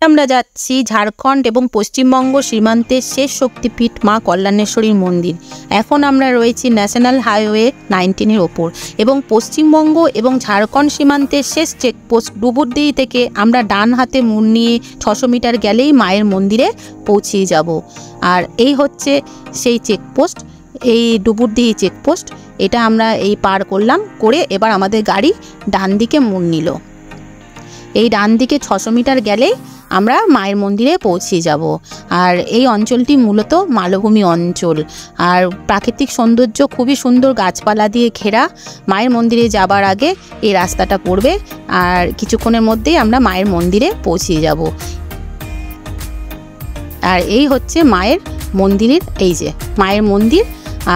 আমরা যাচ্ছি ঝাড়খণ্ড এবং পশ্চিমবঙ্গ সীমান্তের শেষ শক্তিপীঠ মা কল্যাণেশ্বরীর মন্দির। এখন আমরা রয়েছি ন্যাশনাল হাইওয়ে 19-এর ওপর এবং পশ্চিমবঙ্গ এবং ঝাড়খণ্ড সীমান্তের শেষ চেকপোস্ট ডুবুরদিহি থেকে আমরা ডান হাতে মোড় নিয়ে 600 মিটার গেলেই মায়ের মন্দিরে পৌঁছিয়ে যাব। আর এই হচ্ছে সেই চেকপোস্ট, এই ডুবুরদিহি চেকপোস্ট। এটা আমরা এই পার করলাম, করে এবার আমাদের গাড়ি ডান দিকে মোড় নিল। এই ডান দিকে 600 মিটার গেলেই আমরা মায়ের মন্দিরে পৌঁছে যাব। আর এই অঞ্চলটি মূলত মালভূমি অঞ্চল, আর প্রাকৃতিক সৌন্দর্য খুবই সুন্দর, গাছপালা দিয়ে ঘেরা। মায়ের মন্দিরে যাবার আগে এই রাস্তাটা পড়বে, আর কিছুক্ষণের মধ্যেই আমরা মায়ের মন্দিরে পৌঁছে যাব। আর এই হচ্ছে মায়ের মন্দিরের, এই যে মায়ের মন্দির।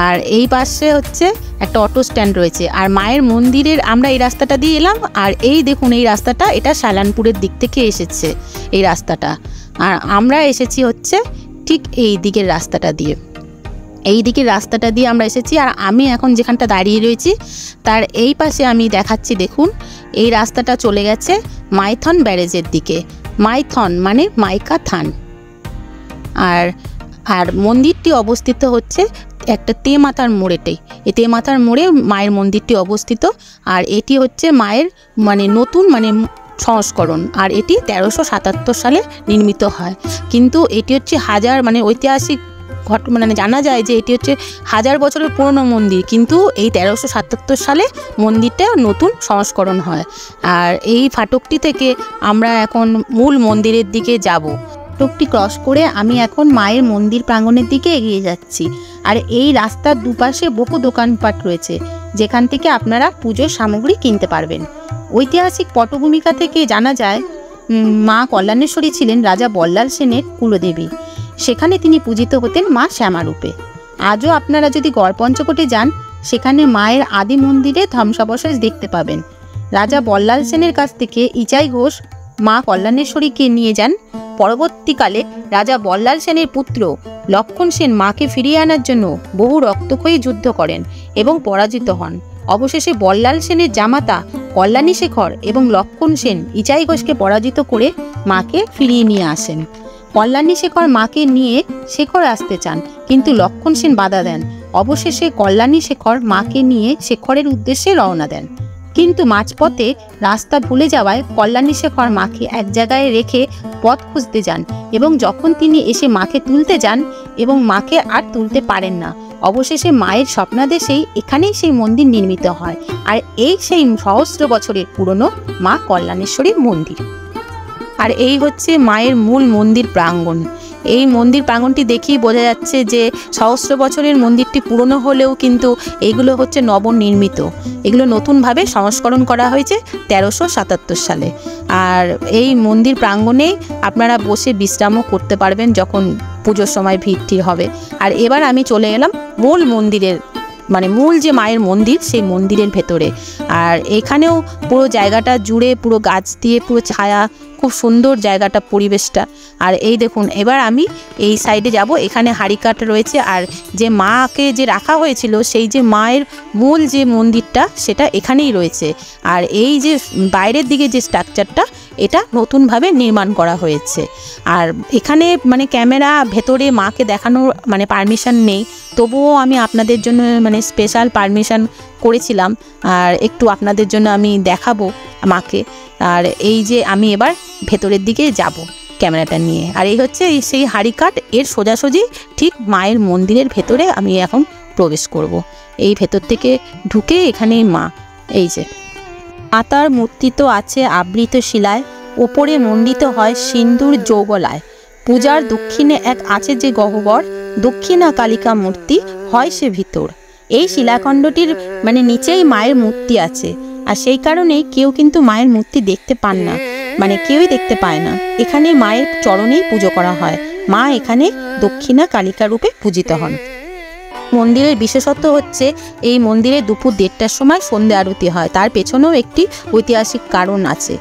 আর এই পাশে হচ্ছে একটা অটো স্ট্যান্ড রয়েছে। আর মায়ের মন্দিরের আমরা এই রাস্তাটা দিয়ে এলাম, আর এই দেখুন এই রাস্তাটা, এটা শালানপুরের দিক থেকে এসেছে এই রাস্তাটা। আর আমরা এসেছি হচ্ছে ঠিক এই দিকের রাস্তাটা দিয়ে, এই দিকের রাস্তাটা দিয়ে আমরা এসেছি। আর আমি এখন যেখানটা দাঁড়িয়ে রয়েছি তার এই পাশে আমি দেখাচ্ছি, দেখুন এই রাস্তাটা চলে গেছে মাইথন ব্যারেজের দিকে। মাইথন মানে মাইকা থান। আর মন্দিরটি অবস্থিত হচ্ছে একটা তেমাথার মোড়েতেই। এই তেমাথার মোড়ে মায়ের মন্দিরটি অবস্থিত। আর এটি হচ্ছে মায়ের নতুন সংস্করণ। আর এটি 1377 সালে নির্মিত হয়। কিন্তু এটি হচ্ছে ঐতিহাসিক জানা যায় যে এটি হচ্ছে 1000 বছরের পুরনো মন্দির, কিন্তু এই 1377 সালে মন্দিরটা নতুন সংস্করণ হয়। আর এই ফাটকটি থেকে আমরা এখন মূল মন্দিরের দিকে যাব। ফাটকটি ক্রস করে আমি এখন মায়ের মন্দির প্রাঙ্গণের দিকে এগিয়ে যাচ্ছি। আর এই রাস্তার দুপাশে বহু দোকানপাট রয়েছে, যেখান থেকে আপনারা পুজোর সামগ্রী কিনতে পারবেন। ঐতিহাসিক পটভূমিকা থেকে জানা যায় মা কল্যাণেশ্বরী ছিলেন রাজা বল্লাল সেনের কুলদেবী। সেখানে তিনি পূজিত হতেন মা শ্যামারূপে। আজও আপনারা যদি গড়পঞ্চকোটে যান, সেখানে মায়ের আদি মন্দিরে ধ্বংসাবশেষ দেখতে পাবেন। রাজা বল্লাল সেনের কাছ থেকে ইচাই ঘোষ মা কল্যাণেশ্বরীকে নিয়ে যান। পরবর্তীকালে রাজা বল্লাল সেনের পুত্র লক্ষণ সেন মাকে ফিরিয়ে আনার জন্য বহু রক্তক্ষয়ী যুদ্ধ করেন এবং পরাজিত হন। অবশেষে বল্লাল সেনের জামাতা কল্যাণী শেখর এবং লক্ষণ সেন ইচাই ঘোষকে পরাজিত করে মাকে ফিরিয়ে নিয়ে আসেন। কল্যাণী শেখর মাকে নিয়ে শেখর আসতে চান, কিন্তু লক্ষণ সেন বাধা দেন। অবশেষে কল্যাণী শেখর মাকে নিয়ে শেখরের উদ্দেশ্যে রওনা দেন, কিন্তু মাঝপথে রাস্তা ভুলে যাওয়ায় কল্যাণী শেখর মাকে এক জায়গায় রেখে পথ খুঁজতে যান এবং যখন তিনি এসে মাকে তুলতে যান এবং মাকে আর তুলতে পারেন না। অবশেষে মায়ের স্বপ্নাদেশেই এখানেই সেই মন্দির নির্মিত হয়। আর এই সেই সহস্র বছরের পুরনো মা কল্যাণেশ্বরীর মন্দির। আর এই হচ্ছে মায়ের মূল মন্দির প্রাঙ্গণ। এই মন্দির প্রাঙ্গণটি দেখেই বোঝা যাচ্ছে যে সহস্র বছরের মন্দিরটি পুরনো হলেও কিন্তু এগুলো হচ্ছে নবনির্মিত। এগুলো নতুনভাবে সংস্করণ করা হয়েছে 1377 সালে। আর এই মন্দির প্রাঙ্গণেই আপনারা বসে বিশ্রামও করতে পারবেন যখন পুজোর সময় ভিড় হবে। আর এবার আমি চলে এলাম মূল মন্দিরের মূল যে মায়ের মন্দির, সেই মন্দিরের ভেতরে। আর এখানেও পুরো জায়গাটা জুড়ে পুরো গাছ দিয়ে পুরো ছায়া, খুব সুন্দর জায়গাটা, পরিবেশটা। আর এই দেখুন এবার আমি এই সাইডে যাব, এখানে হাড়িকাঠ রয়েছে। আর যে মাকে যে রাখা হয়েছিল, সেই যে মায়ের মূল যে মন্দিরটা, সেটা এখানেই রয়েছে। আর এই যে বাইরের দিকে যে স্ট্রাকচারটা, এটা নতুনভাবে নির্মাণ করা হয়েছে। আর এখানে ক্যামেরা ভেতরে মাকে দেখানোর পারমিশন নেই, তবুও আমি আপনাদের জন্য স্পেশাল পারমিশন করেছিলাম। আর একটু আপনাদের জন্য আমি দেখাবো মাকে। আর এই যে আমি এবার ভেতরের দিকে যাব ক্যামেরাটা নিয়ে। আর এই হচ্ছে সেই হাড়িকাঠ, এর সোজাসুজি ঠিক মায়ের মন্দিরের ভেতরে আমি এখন প্রবেশ করব। এই ভেতর থেকে ঢুকে এখানেই মা, এই যে মাতার মূর্তি তো আছে আবৃত শিলায়, ওপরে মণ্ডিত হয় সিন্দুর যৌগলায়। পূজার দক্ষিণে এক আছে যে গহ্বর, দক্ষিণা কালিকা মূর্তি হয় সে ভিতর। এই শিলাখণ্ডটির নিচেই মায়ের মূর্তি আছে। আর সেই কারণেই কেউ কিন্তু মায়ের মূর্তি দেখতে পান না, কেউই দেখতে পায় না। এখানে মায়ের চরণেই পুজো করা হয়। মা এখানে দক্ষিণা কালিকা রূপে পূজিত হন। মন্দিরের বিশেষত্ব হচ্ছে এই মন্দিরে দুপুর 1:30টার সময় সন্ধ্যা আরতি হয়। তার পেছনেও একটি ঐতিহাসিক কারণ আছে।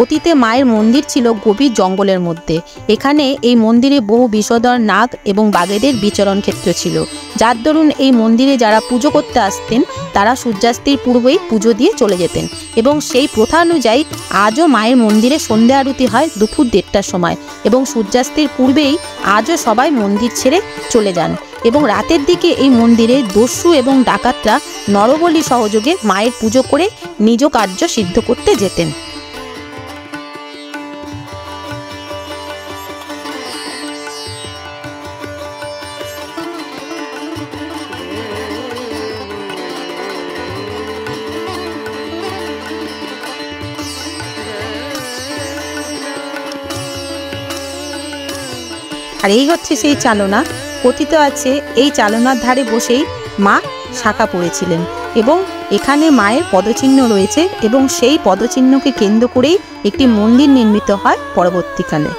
অতীতে মায়ের মন্দির ছিল গভীর জঙ্গলের মধ্যে। এখানে এই মন্দিরে বহু বিষধর নাগ এবং বাঘেদের বিচরণ ক্ষেত্র ছিল, যার দরুন এই মন্দিরে যারা পুজো করতে আসতেন তারা সূর্যাস্তের পূর্বেই পুজো দিয়ে চলে যেতেন। এবং সেই প্রথা অনুযায়ী আজও মায়ের মন্দিরে সন্ধ্যা আরতি হয় দুপুর 1:30টার সময়, এবং সূর্যাস্তের পূর্বেই আজও সবাই মন্দির ছেড়ে চলে যান। এবং রাতের দিকে এই মন্দিরে দস্যু এবং ডাকাতরা নরবলি সহযোগে মায়ের পুজো করে নিজ কার্য সিদ্ধ করতে যেতেন। আর এই হচ্ছে সেই চালনা। কথিত আছে এই চালনার ধারে বসেই মা শাখা পড়েছিলেন, এবং এখানে মায়ের পদচিহ্ন রয়েছে, এবং সেই পদচিহ্নকে কেন্দ্র করেই একটি মন্দির নির্মিত হয় পরবর্তীকালে।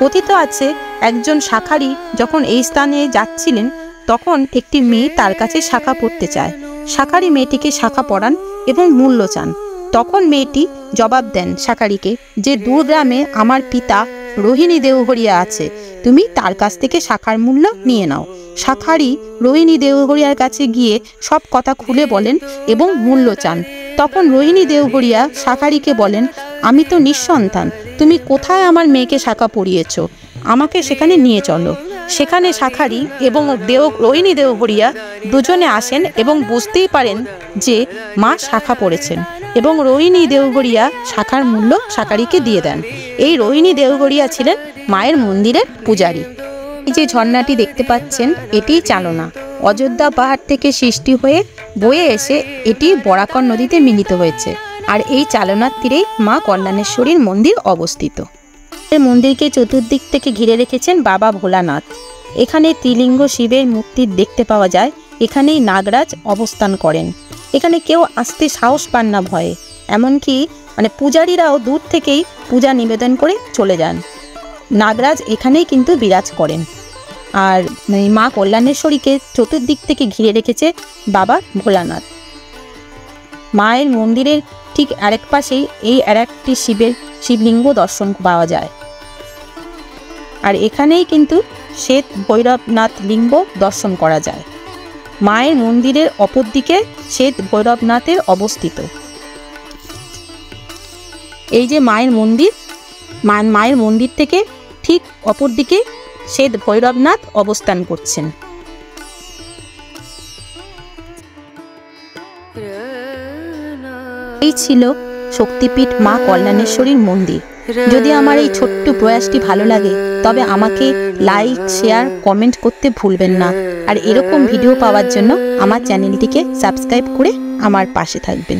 কথিত আছে একজন শাখারি যখন এই স্থানে যাচ্ছিলেন তখন একটি মেয়ে তার কাছে শাখা পড়তে চায়। শাখারি মেয়েটিকে শাখা পরান এবং মূল্য চান। তখন মেয়েটি জবাব দেন শাখারিকে যে দূর গ্রামে আমার পিতা রোহিণী দেওঘরিয়া আছে, তুমি তার কাছ থেকে শাখার মূল্য নিয়ে নাও। শাখারি রোহিণী দেওঘরিয়ার কাছে গিয়ে সব কথা খুলে বলেন এবং মূল্য চান। তখন রোহিণী দেওঘরিয়া শাখারিকে বলেন, আমি তো নিঃসন্তান, তুমি কোথায় আমার মেয়েকে শাখা পরিয়েছ, আমাকে সেখানে নিয়ে চলো। সেখানে শাখারি এবং রোহিণী দেওঘরিয়া দুজনে আসেন এবং বুঝতেই পারেন যে মা শাখা পড়েছেন, এবং রোহিণী দেওঘরিয়া শাখার মূল্য শাখারিকে দিয়ে দেন। এই রোহিণী দেওঘরিয়া ছিলেন মায়ের মন্দিরের পূজারী। এই যে ঝর্ণাটি দেখতে পাচ্ছেন এটিই চালনা। অযোধ্যা পাহাড় থেকে সৃষ্টি হয়ে বয়ে এসে এটি বরাকর নদীতে মিলিত হয়েছে। আর এই চালনার তীরেই মা কল্যাণেশ্বরীর মন্দির অবস্থিত। এই মন্দিরকে চতুর্দিক থেকে ঘিরে রেখেছেন বাবা ভোলানাথ। এখানে ত্রিলিঙ্গ শিবের মূর্তি দেখতে পাওয়া যায়। এখানেই নাগরাজ অবস্থান করেন। এখানে কেউ আসতে সাহস পান না ভয়ে, এমনকি পূজারীরাও দূর থেকেই পূজা নিবেদন করে চলে যান। নাগরাজ এখানেই কিন্তু বিরাজ করেন। আর মা কল্যাণেশ্বরীকে চতুর্দিক থেকে ঘিরে রেখেছে বাবা ভোলানাথ। মায়ের মন্দিরের ঠিক আরেক পাশেই এই আরেকটি শিবলিঙ্গ দর্শন পাওয়া যায়। আর এখানেই কিন্তু শ্বেত ভৈরবনাথ লিঙ্গ দর্শন করা যায়। মায়ের মন্দিরের অপর দিকে শ্বেত ভৈরবনাথের অবস্থিত। এই যে মায়ের মন্দির থেকে ঠিক অপর দিকে শ্বেত ভৈরবনাথ অবস্থান করছেন। এই ছিল শক্তিপীঠ মা কল্যাণেশ্বরীর মন্দির। যদি আমার এই ছোট্ট প্রয়াসটি ভালো লাগে তবে আমাকে লাইক, শেয়ার, কমেন্ট করতে ভুলবেন না। আর এরকম ভিডিও পাওয়ার জন্য আমার চ্যানেলটিকে সাবস্ক্রাইব করে আমার পাশে থাকবেন।